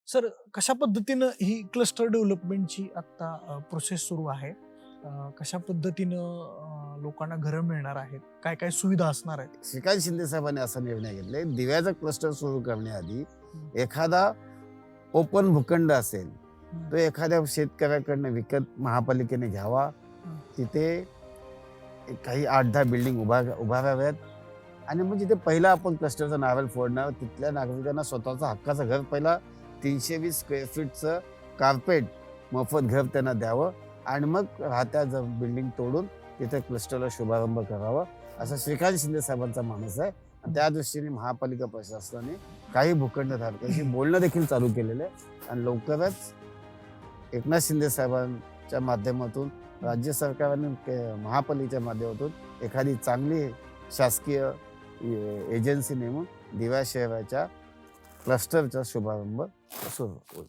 Sir, कशा पद्धतीनं ही cluster डेव्हलपमेंटची आता प्रोसेस सुरू आहे? कशा पद्धतीनं लोकांना घरं मिळणार आहेत? काय काय सुविधा असणार आहेत? श्रीकांत शिंदे साहेबांनी असा निर्णय घेतलाय, दिव्याचा क्लस्टर सुरू करण्याआधी हं. एखादा ओपन भूखंड असेल हं. तो एखाद्या शेतकऱ्याकडनं विकत महापालिकेने घ्यावा. हं. तिथे काही 8-10 बिल्डिंग उभाराव्यात आणि मग जिथे पहिला आपण क्लस्टरचा नारळ फोडणार तिथल्या नागरिकांना स्वतःचा हक्काचं घर, पहिला 320 स्क्वेअर फीटचं कार्पेट मोफत घर त्यांना द्यावं आणि मग राहत्या बिल्डिंग तोडून तिथे क्लस्टरला शुभारंभ करावा, असा श्रीकांत शिंदे साहेबांचा मानस आहे. आणि त्या दृष्टीने महापालिका प्रशासनाने काही भूखंडधारकांशी बोलणं देखील चालू केलेलं आहे आणि लवकरच एकनाथ शिंदे साहेबांच्या माध्यमातून राज्य सरकार आणि महापालिकेच्या माध्यमातून एखादी चांगली शासकीय एजन्सी नेमून दिव्या शहराच्या क्लस्टरचा शुभारंभ सुरू होईल.